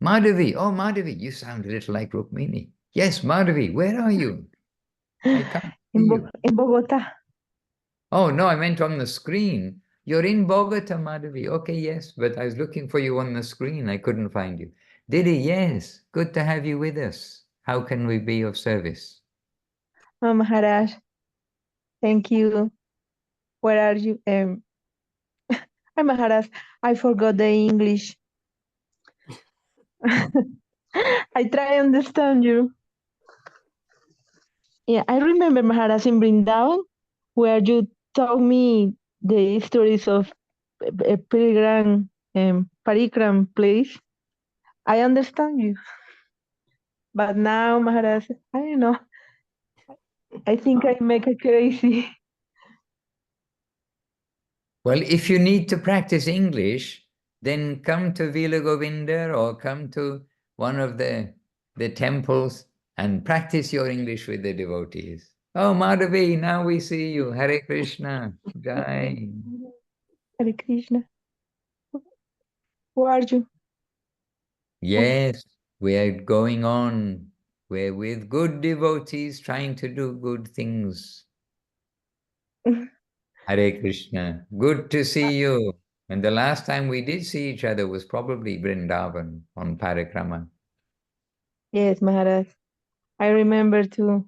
Madhavi? Oh, Madhavi, you sound a little like Rukmini. Yes, Madhavi, where are you? I can't see you. In Bogota. Oh, no, I meant on the screen. You're in Bogota, Madhavi. Okay, yes, but I was looking for you on the screen. I couldn't find you. Didi, yes, good to have you with us. How can we be of service? Oh, Maharaj. Thank you. Where are you? Hi, Maharaj. I forgot the English. I try to understand you. Yeah, I remember Maharaj in Brindavan, where you told me the stories of a pilgrim parikram place. I understand you. But now, Maharaj, I don't know. I think I make a crazy. Well, if you need to practice English, then come to Vila Govinda or come to one of the temples and practice your English with the devotees. Oh, Madhavi, now we see you. Hare Krishna. Jai. Hare Krishna. Who are you? Yes, we are going on. We're with good devotees trying to do good things. Hare Krishna. Good to see you. And the last time we did see each other was probably Vrindavan on Parikrama. Yes, Maharaj. I remember too.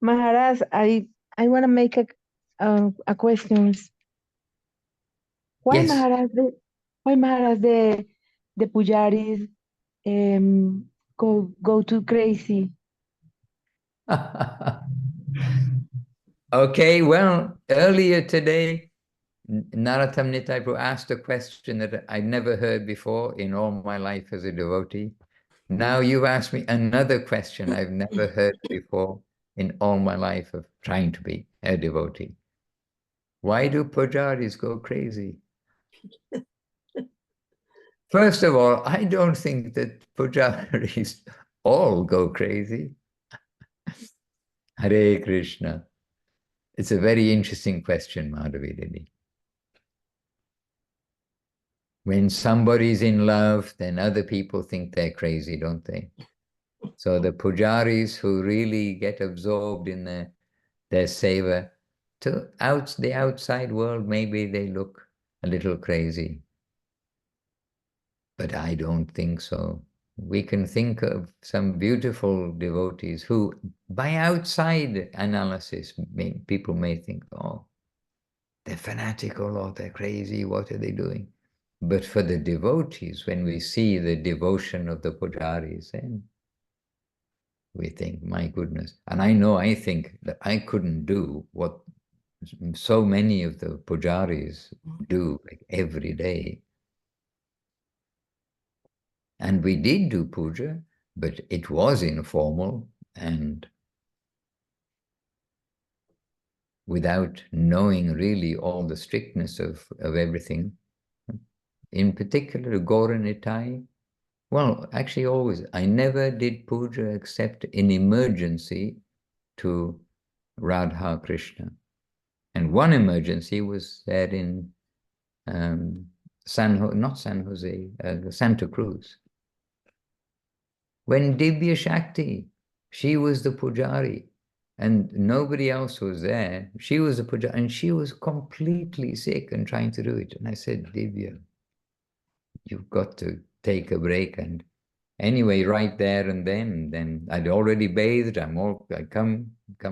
Maharaj, I want to make a question. Why Yes. Maharaj the pujaris go too crazy? Okay, well, earlier today, Narottam Nitai Prabhu asked a question that I'd never heard before in all my life as a devotee. Now you've asked me another question I've never heard before in all my life of trying to be a devotee. Why do pujaris go crazy? First of all, I don't think that pujaris all go crazy. Hare Krishna. It's a very interesting question, Madhavi Devi. When somebody's in love, then other people think they're crazy, don't they? So the pujaris who really get absorbed in their seva, to the outside world, maybe they look a little crazy. But I don't think so. We can think of some beautiful devotees who, by outside analysis, people may think, oh, they're fanatical or they're crazy, what are they doing? But for the devotees, when we see the devotion of the pujaris, then we think, my goodness. And I think that I couldn't do what so many of the pujaris do like every day. And we did do puja, but it was informal and without knowing really all the strictness of everything. In particular, Gaura Nitai, well, actually always, I never did puja except in emergency to Radha Krishna. And one emergency was there in Santa Cruz. When Divya Shakti, she was the pujari and nobody else was there. She was the pujari and she was completely sick and trying to do it. And I said, Divya, you've got to take a break. And anyway, right there and then I'd already bathed. I come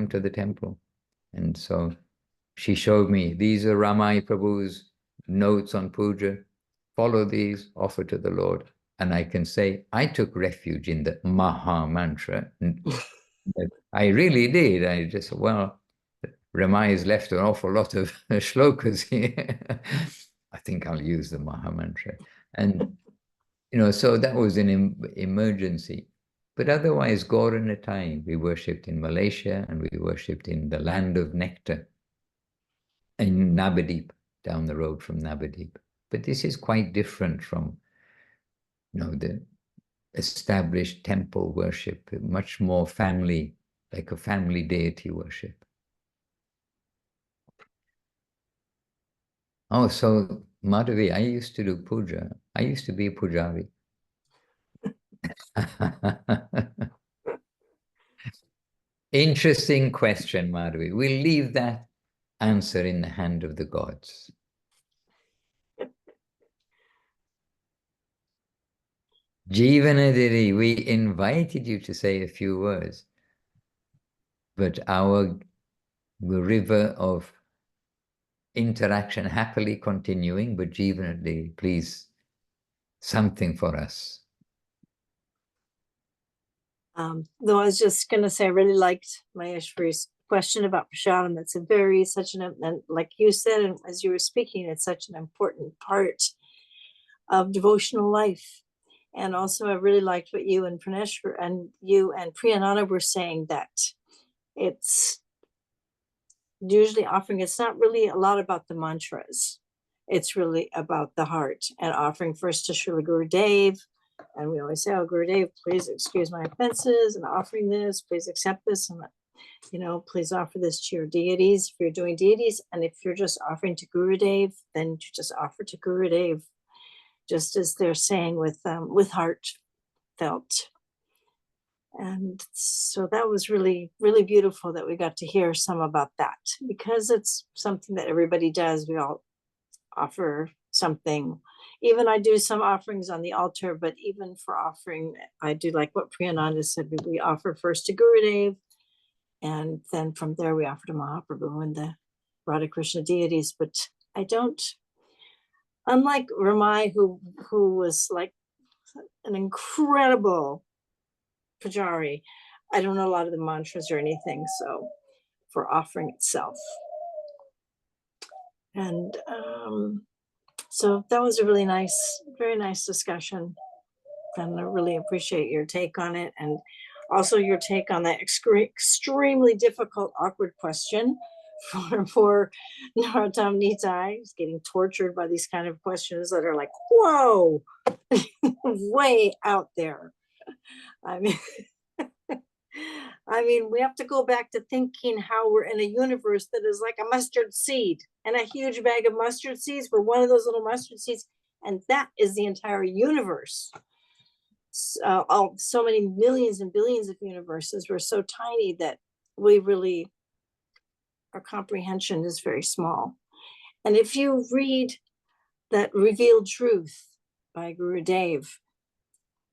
to the temple. And so she showed me, these are Ramai Prabhu's notes on puja. Follow these, offer to the Lord. And I can say, I took refuge in the Maha Mantra. I really did. I just, well, Ramai has left an awful lot of shlokas here. I think I'll use the Maha Mantra. And, so that was an emergency. But otherwise, Gaura Nitai, we worshipped in Malaysia and we worshipped in the land of nectar in Navadip, down the road from Navadip. But this is quite different from, the established temple worship, much more family, like a family deity worship. Oh, so Madhavi, I used to do puja. I used to be a pujari. Interesting question, Madhavi. We'll leave that answer in the hand of the gods. Jivanadiri, we invited you to say a few words, but our river of interaction happily continuing, but Jivanadiri, please, something for us. Though I was just going to say, I really liked Maheshwari's question about prasadam. That's and like you said, and as you were speaking, it's such an important part of devotional life. And also, I really liked what you and Praneshwar and you and Priyananda were saying, that it's usually offering, it's not really a lot about the mantras. It's really about the heart and offering first to Srila Gurudev. And we always say, oh, Gurudev, please excuse my offenses and offering this, please accept this. And, please offer this to your deities if you're doing deities. And if you're just offering to Gurudev, then you just offer to Gurudev. Just as they're saying with heartfelt. And so that was really, really beautiful that we got to hear some about that, because it's something that everybody does. We all offer something. Even I do some offerings on the altar, but even for offering, I do like what Priyananda said, we offer first to Gurudev, and then from there we offer to Mahaprabhu and the Radha Krishna deities. But I don't, unlike Ramai, who was like an incredible pujari, I don't know a lot of the mantras or anything, so for offering itself. And so that was a really nice, very nice discussion. And I really appreciate your take on it. And also your take on that extremely difficult, awkward question for Narottam Nitai. He's getting tortured by these kind of questions that are like, whoa, way out there. I mean, we have to go back to thinking how we're in a universe that is like a mustard seed, and a huge bag of mustard seeds. We're one of those little mustard seeds, and that is the entire universe. So many millions and billions of universes. We're so tiny that our comprehension is very small. And if you read that Revealed Truth by Gurudev,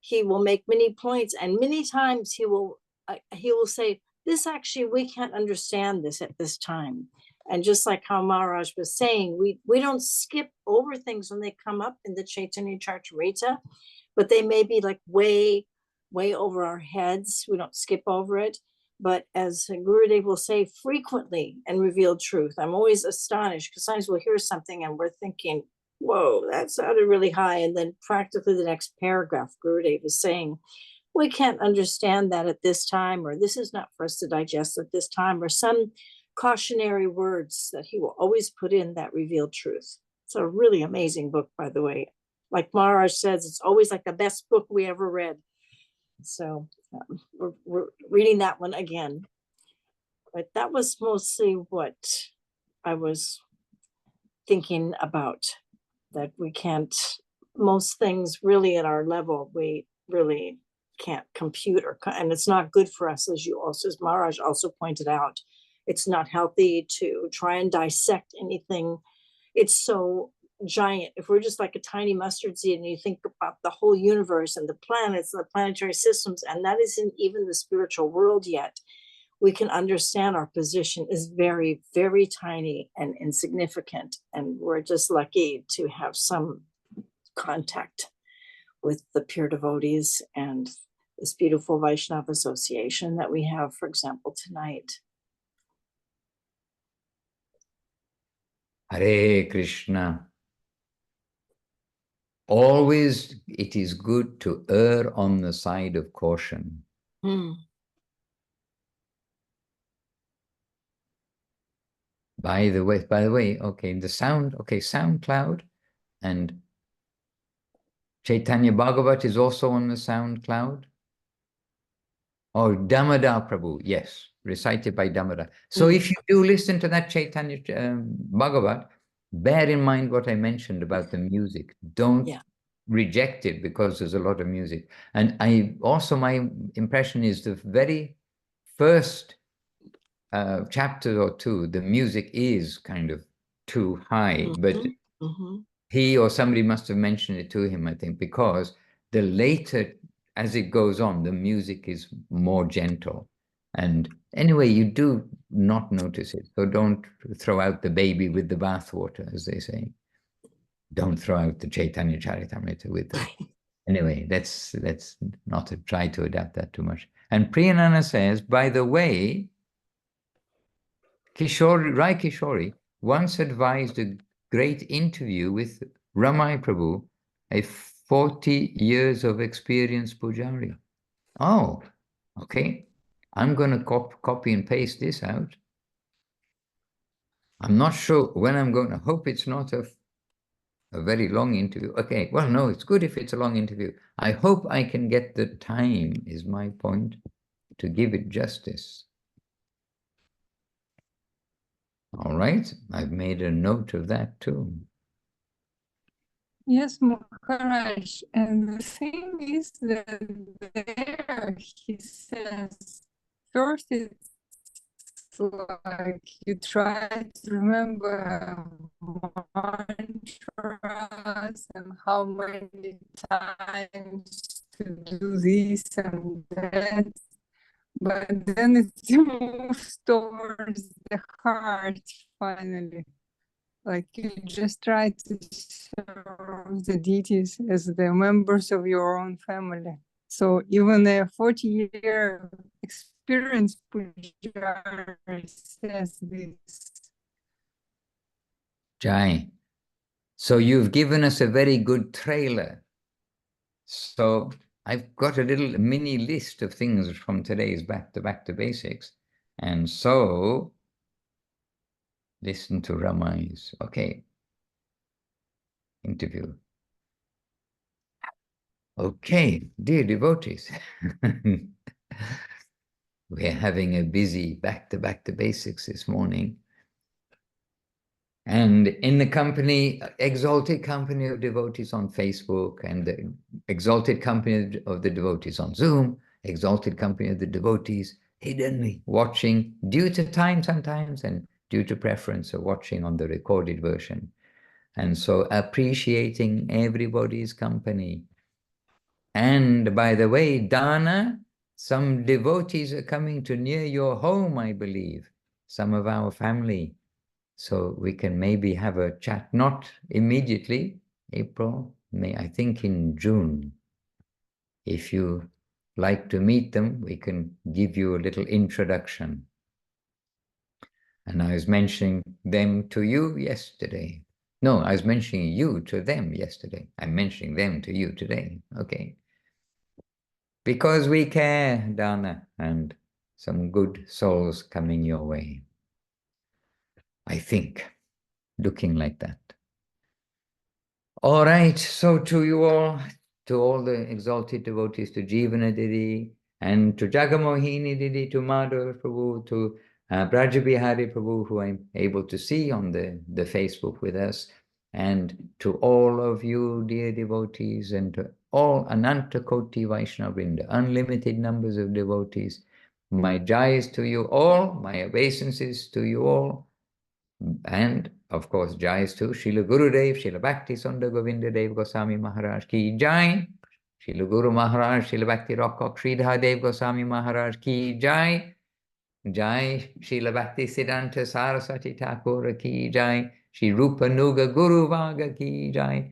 he will make many points, and many times he will say, this actually, we can't understand this at this time. And just like how Maharaj was saying, we don't skip over things when they come up in the Chaitanya Charitamrita, but they may be like way, way over our heads. We don't skip over it. But as Gurudev will say frequently in Revealed Truth, I'm always astonished, because sometimes we'll hear something and we're thinking, whoa, that sounded really high. And then practically the next paragraph, Gurudev is saying, we can't understand that at this time, or this is not for us to digest at this time, or some cautionary words that he will always put in that reveal truth. It's a really amazing book, by the way. Like Maharaj says, it's always like the best book we ever read. So we're reading that one again. But that was mostly what I was thinking about, that we can't, most things really at our level, we really can't compute, and it's not good for us, as Maharaj also pointed out. It's not healthy to try and dissect anything. It's so giant. If we're just like a tiny mustard seed and you think about the whole universe and the planets and the planetary systems, and that isn't even the spiritual world yet, we can understand our position is very, very tiny and insignificant. And we're just lucky to have some contact with the pure devotees and this beautiful Vaishnava association that we have, for example, tonight. Hare Krishna. Always it is good to err on the side of caution. By the way, okay, SoundCloud and Chaitanya Bhagavat is also on the SoundCloud. Or Damodar Prabhu, yes, recited by Damodar. So if you do listen to that Chaitanya Bhagavat, bear in mind what I mentioned about the music. Don't reject it because there's a lot of music. And my impression is the very first chapter or two, the music is kind of too high, but he or somebody must have mentioned it to him, I think, because the later, as it goes on, the music is more gentle. And anyway, you do not notice it. So don't throw out the baby with the bathwater, as they say. Don't throw out the Chaitanya Charitamrita with the... Anyway, let's not try to adapt that too much. And Priyanana says, by the way, Rai Kishori once advised a great interview with Ramai Prabhu, a 40 years of experience Pujari. Oh, okay. I'm going to copy and paste this out. I'm not sure when I'm going to hope it's not a very long interview. Okay, well, no, it's good if it's a long interview. I hope I can get the time, is my point, to give it justice. All right, I've made a note of that too. Yes, Maharaj. And the thing is that there he says, first it's like you try to remember mantras and how many times to do this and that. But then it moves towards the heart finally. Like you just try to serve the deities as the members of your own family. So even a 40-year experienced Pujari says this. Jai. So you've given us a very good trailer. So I've got a little mini list of things from today's back to basics. And so listen to Ramai's, okay, interview. Okay, dear devotees, we're having a busy back to basics this morning. And in the company, exalted company of devotees on Facebook, and the exalted company of the devotees on Zoom, exalted company of the devotees hiddenly watching, due to time sometimes and due to preference, of watching on the recorded version. And so appreciating everybody's company. And by the way, Dana, some devotees are coming to near your home, I believe, some of our family. So we can maybe have a chat, not immediately, April, May, I think in June. If you like to meet them, we can give you a little introduction. And I was mentioning them to you yesterday. No, I was mentioning you to them yesterday. I'm mentioning them to you today. Okay. Because we care, Dana, and some good souls coming your way. I think, looking like that. All right, so to you all, to all the exalted devotees, to Jivana Didi, and to Jagamohini Didi, to Madhava Prabhu, to Brajabihari Prabhu, who I'm able to see on the Facebook with us, and to all of you, dear devotees, and to all Ananta Koti Vaishnava Vrinda, unlimited numbers of devotees. My jais to you all, my obeisances to you all, and of course, jais to Srila Gurudev, Srila Bhakti Sundar Govinda Dev Goswami Maharaj ki jai, Srila Guru Maharaj, Srila Bhakti Rockok Sridhar Dev Goswami Maharaj ki jai, Jai Srila Bhakti Siddhanta Saraswati Thakur ki jai, Sri Rupa Nuga Guru Vaga ki jai,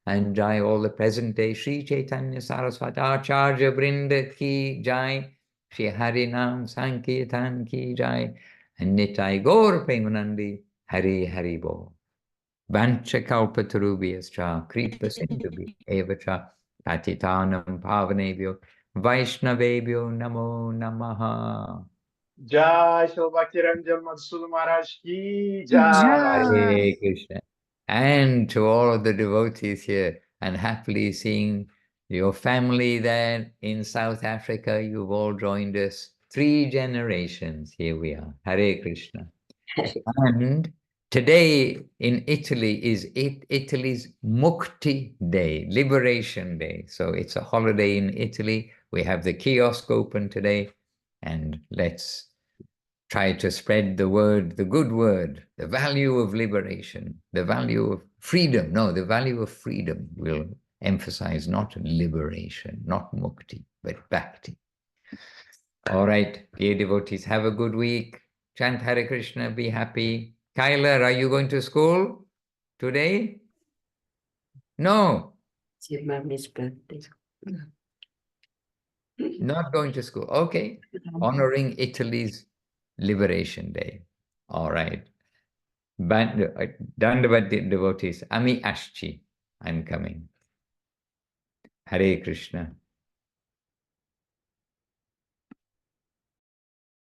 and jai all the present day Sri Chaitanya Saraswati Acharya Brinda ki jai, Sri Harinam Sankirtan ki jai, and Nitai Gaur Premanandi Hari Hari Bol. Vancha Kalpatarubhyascha Kripa Sindhubhi Evacha Patitanam Pavanebhyo Vaishnavebhyo Namo Namaha. Jai Shri Bhakti Ranjan Madhusudan Maharaj ki Jai. jai. Hare Krishna. And to all of the devotees here, and happily seeing your family there in South Africa, you've all joined us. 3 generations, here we are. Hare Krishna. And today in Italy is Italy's Mukti Day, Liberation Day. So it's a holiday in Italy. We have the kiosk open today, and let's try to spread the word, the good word, the value of liberation, the value of freedom. No, the value of freedom will emphasize not liberation, not mukti, but bhakti. All right, dear devotees, have a good week. Chant Hare Krishna, be happy. Kyler, are you going to school today? No, It's mommy's birthday. not going to school. Okay, honoring Italy's Liberation Day. All right. Dandavat devotees, Ami Ashchi, I'm coming. Hare Krishna.